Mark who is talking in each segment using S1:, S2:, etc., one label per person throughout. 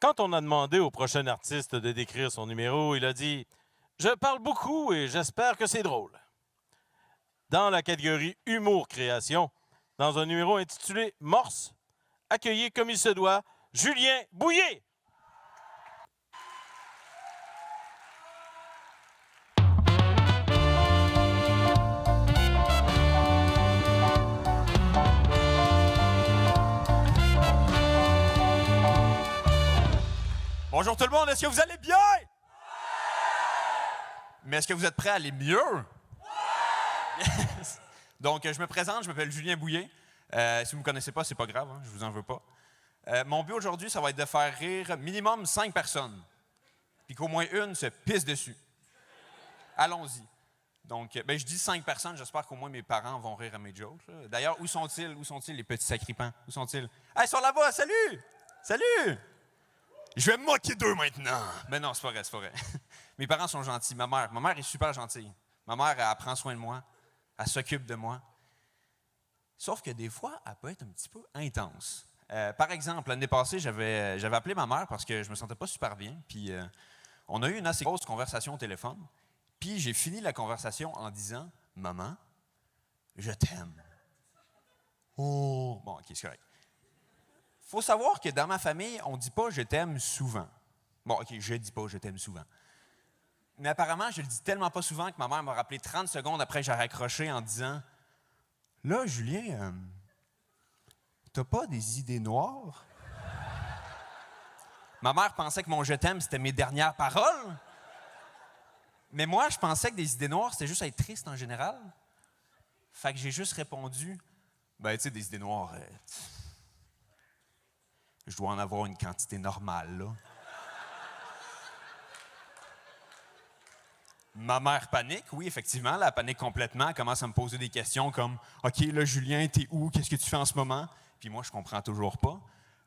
S1: Quand on a demandé au prochain artiste de décrire son numéro, il a dit « Je parle beaucoup et j'espère que c'est drôle ». Dans la catégorie Humour-création, dans un numéro intitulé « Morse », accueillez comme il se doit Julien Bouillet.
S2: Bonjour tout le monde, est-ce que vous allez bien? Mais est-ce que vous êtes prêts à aller mieux? Yes. Donc, je me présente, je m'appelle Julien Bouillet. Si vous ne me connaissez pas, c'est pas grave, hein, je vous en veux pas. Mon but aujourd'hui, ça va être de faire rire minimum 5 personnes. Puis qu'au moins une se pisse dessus. Allons-y. Donc, je dis 5 personnes, j'espère qu'au moins mes parents vont rire à mes jokes. Là. D'ailleurs, où sont-ils? Où sont-ils, les petits sacripants? Où sont-ils? Hey, ils sont là-bas, salut! Salut! Je vais me moquer d'eux maintenant. Mais non, c'est pas vrai, c'est pas vrai. Mes parents sont gentils. Ma mère est super gentille. Ma mère, elle prend soin de moi. Elle s'occupe de moi. Sauf que des fois, elle peut être un petit peu intense. Par exemple, l'année passée, j'avais appelé ma mère parce que je me sentais pas super bien. Puis on a eu une assez grosse conversation au téléphone. Puis j'ai fini la conversation en disant « Maman, je t'aime. » Oh! Bon, OK, c'est correct. Faut savoir que dans ma famille, on ne dit pas « je t'aime » souvent. Bon, OK, je dis pas « je t'aime » souvent. Mais apparemment, je le dis tellement pas souvent que ma mère m'a rappelé 30 secondes après que j'ai raccroché en disant « Là, Julien, t'as pas des idées noires? » Ma mère pensait que mon « je t'aime » c'était mes dernières paroles. Mais moi, je pensais que des idées noires, c'était juste être triste en général. Fait que j'ai juste répondu « Ben, tu sais, des idées noires... je dois en avoir une quantité normale, là. » Ma mère panique, oui, effectivement, là, elle panique complètement. Elle commence à me poser des questions comme « OK, là, Julien, t'es où? Qu'est-ce que tu fais en ce moment? » Puis moi, je comprends toujours pas.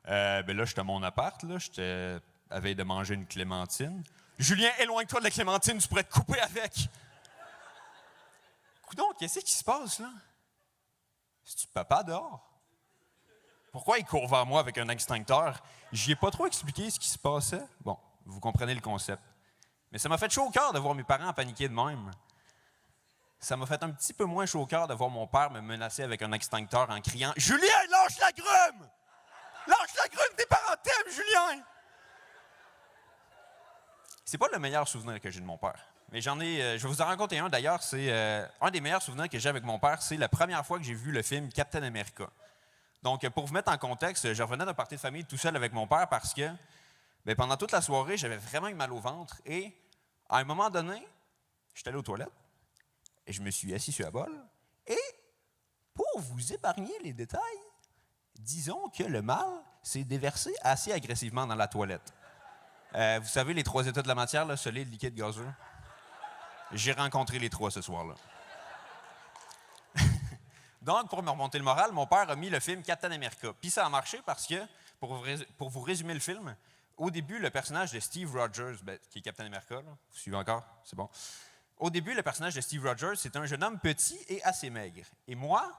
S2: Là, j'étais à mon appart, là, j'étais à veille de manger une clémentine. « Julien, éloigne-toi de la clémentine, tu pourrais te couper avec! » Coudonc, qu'est-ce qui se passe, là? C'est-tu papa dehors? Pourquoi il court vers moi avec un extincteur? J'y ai pas trop expliqué ce qui se passait. Bon, vous comprenez le concept. Mais ça m'a fait chaud au cœur de voir mes parents paniquer de même. Ça m'a fait un petit peu moins chaud au cœur de voir mon père me menacer avec un extincteur en criant « Julien, lâche la grume! Lâche la grume, tes parents t'aiment, Julien! » C'est pas le meilleur souvenir que j'ai de mon père. Mais je vais vous en raconter un d'ailleurs. C'est un des meilleurs souvenirs que j'ai avec mon père, c'est la première fois que j'ai vu le film Captain America. Donc, pour vous mettre en contexte, je revenais d'un party de famille tout seul avec mon père parce que pendant toute la soirée, j'avais vraiment eu mal au ventre et à un moment donné, j'étais allé aux toilettes et je me suis assis sur la bolle et pour vous épargner les détails, disons que le mal s'est déversé assez agressivement dans la toilette. Vous savez, les 3 états de la matière, là, solide, liquide, gazeux? J'ai rencontré les 3 ce soir-là. Donc, pour me remonter le moral, mon père a mis le film Captain America. Puis ça a marché parce que, pour vous résumer le film, au début, le personnage de Steve Rogers, qui est Captain America, là, vous suivez encore? C'est bon. Au début, le personnage de Steve Rogers, c'est un jeune homme petit et assez maigre. Et moi,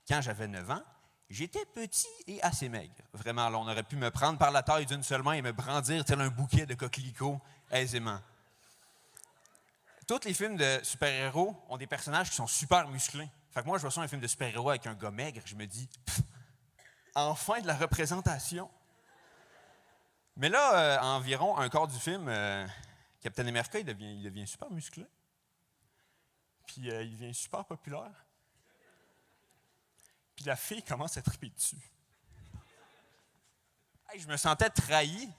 S2: quand j'avais 9 ans, j'étais petit et assez maigre. Vraiment, là, on aurait pu me prendre par la taille d'une seule main et me brandir tel un bouquet de coquelicots aisément. Tous les films de super-héros ont des personnages qui sont super musclés. Fait que moi, je vois ça un film de super-héros avec un gars maigre, je me dis, enfin de la représentation. Mais là, environ un quart du film, Captain America, il devient super musclé. Puis il devient super populaire. Puis la fille commence à triper dessus. Hey, je me sentais trahi.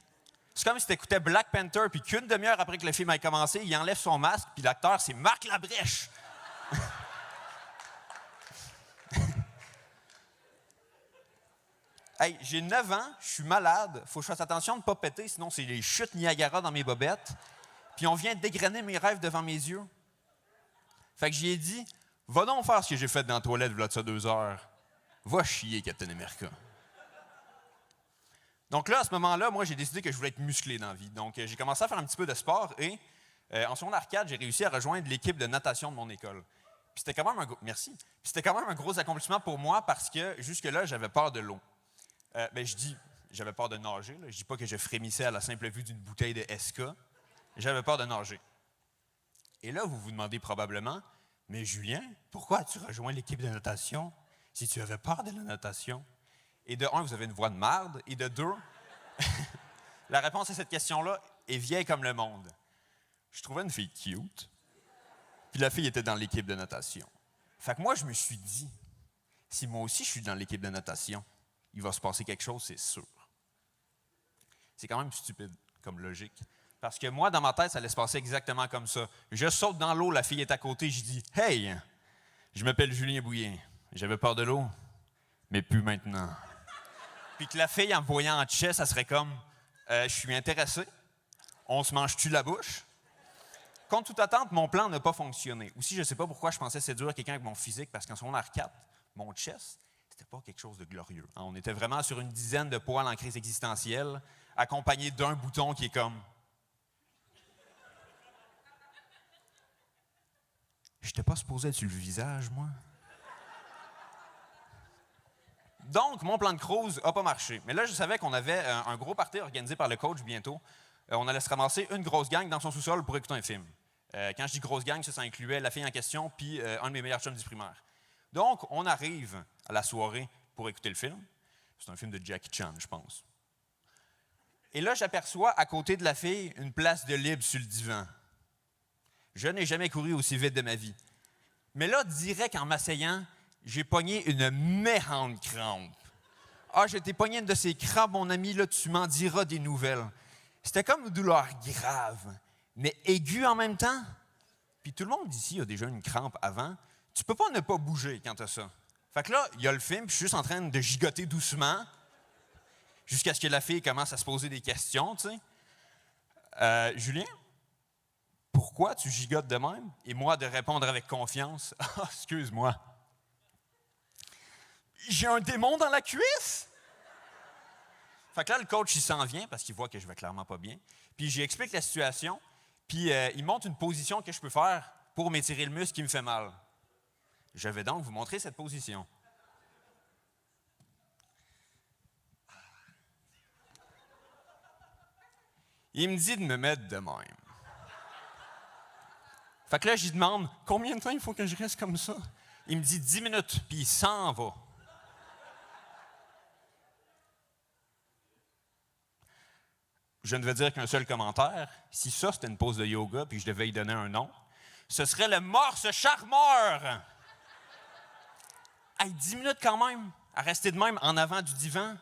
S2: C'est comme si tu écoutais Black Panther, puis qu'une demi-heure après que le film ait commencé, il enlève son masque, puis l'acteur, c'est Marc Labrèche. Hey, j'ai 9 ans, je suis malade, faut que je fasse attention de ne pas péter, sinon c'est les chutes Niagara dans mes bobettes. Puis on vient dégrainer mes rêves devant mes yeux. Fait que j'y ai dit, va donc faire ce que j'ai fait dans la toilette, voilà de ça 2 heures. Va chier, Captain America. Donc là, à ce moment-là, moi, j'ai décidé que je voulais être musclé dans la vie. Donc, j'ai commencé à faire un petit peu de sport et en secondaire 4, j'ai réussi à rejoindre l'équipe de natation de mon école. Puis c'était quand même Puis c'était quand même un gros accomplissement pour moi parce que jusque-là, j'avais peur de l'eau. Je dis j'avais peur de nager. Là. Je dis pas que je frémissais à la simple vue d'une bouteille de SK. J'avais peur de nager. Et là, vous vous demandez probablement, mais Julien, pourquoi as-tu rejoint l'équipe de natation si tu avais peur de la natation? Et de un, vous avez une voix de marde. Et de deux, la réponse à cette question-là est vieille comme le monde. Je trouvais une fille cute. Puis la fille était dans l'équipe de natation. Fait que moi, je me suis dit, si moi aussi je suis dans l'équipe de natation, il va se passer quelque chose, c'est sûr. C'est quand même stupide comme logique. Parce que moi, dans ma tête, ça allait se passer exactement comme ça. Je saute dans l'eau, la fille est à côté, je dis « Hey, je m'appelle Julien Bouillin. J'avais peur de l'eau, mais plus maintenant. » Puis que la fille, en me voyant en chest, ça serait comme « Je suis intéressé. On se mange-tu la bouche? » Contre toute attente, mon plan n'a pas fonctionné. Aussi, je ne sais pas pourquoi je pensais séduire quelqu'un avec mon physique, parce qu'en secondaire 4, mon chest, c'était pas quelque chose de glorieux. On était vraiment sur une dizaine de poils en crise existentielle, accompagné d'un bouton qui est comme... J'étais pas supposé être sur le visage, moi. Donc, mon plan de cruise n'a pas marché. Mais là, je savais qu'on avait un gros party organisé par le coach bientôt. On allait se ramasser une grosse gang dans son sous-sol pour écouter un film. Quand je dis grosse gang, ça incluait la fille en question puis un de mes meilleurs chums du primaire. Donc, on arrive à la soirée pour écouter le film. C'est un film de Jackie Chan, je pense. Et là, j'aperçois à côté de la fille une place de libre sur le divan. Je n'ai jamais couru aussi vite de ma vie. Mais là, direct en m'asseyant, j'ai pogné une méchante crampe. Ah, j'ai été pogné une de ces crampes, mon ami, là, tu m'en diras des nouvelles. C'était comme une douleur grave, mais aiguë en même temps. Puis tout le monde d'ici a déjà une crampe avant. Tu peux pas ne pas bouger quand t'as ça. Fait que là, il y a le film, puis je suis juste en train de gigoter doucement jusqu'à ce que la fille commence à se poser des questions, tu sais. Julien, pourquoi tu gigotes de même? Et moi, de répondre avec confiance. Ah, excuse-moi. J'ai un démon dans la cuisse? Fait que là, le coach, il s'en vient parce qu'il voit que je vais clairement pas bien. Puis j'explique la situation, puis il montre une position que je peux faire pour m'étirer le muscle qui me fait mal. Je vais donc vous montrer cette position. Il me dit de me mettre de même. Fait que là, j'y demande combien de temps il faut que je reste comme ça? Il me dit 10 minutes, puis il s'en va. Je ne veux dire qu'un seul commentaire. Si ça, c'était une pose de yoga, puis je devais y donner un nom, ce serait le morse charmeur. Hey, 10 minutes quand même, à rester de même en avant du divan.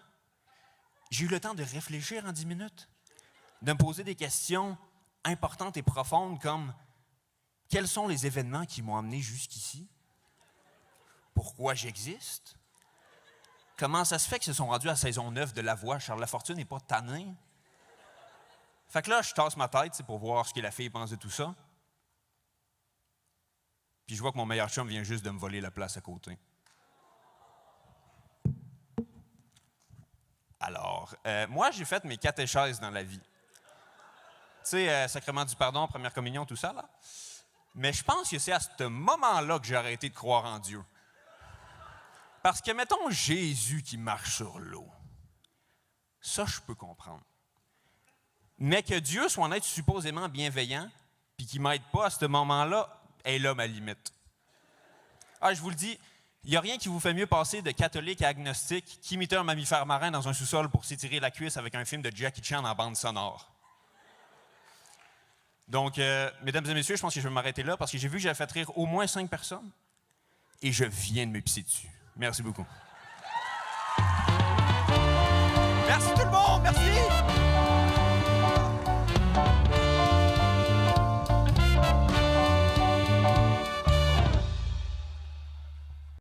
S2: J'ai eu le temps de réfléchir en 10 minutes, de me poser des questions importantes et profondes comme quels sont les événements qui m'ont amené jusqu'ici? Pourquoi j'existe? Comment ça se fait qu'ils se sont rendus à saison 9 de La Voix? Charles Lafortune n'est pas tanné. Fait que là, je tasse ma tête pour voir ce que la fille pense de tout ça. Puis je vois que mon meilleur chum vient juste de me voler la place à côté. Alors, moi, j'ai fait mes catéchèses dans la vie. Tu sais, sacrement du pardon, première communion, tout ça, là. Mais je pense que c'est à ce moment-là que j'ai arrêté de croire en Dieu. Parce que, mettons, Jésus qui marche sur l'eau. Ça, je peux comprendre. Mais que Dieu soit un être supposément bienveillant, puis qu'il ne m'aide pas à ce moment-là, est là ma limite. Ah, je vous le dis, il n'y a rien qui vous fait mieux passer de catholique à agnostique qu'imiter un mammifère marin dans un sous-sol pour s'étirer la cuisse avec un film de Jackie Chan en bande sonore. Donc, mesdames et messieurs, je pense que je vais m'arrêter là parce que j'ai vu que j'avais fait rire au moins 5 personnes et je viens de me pisser dessus. Merci beaucoup.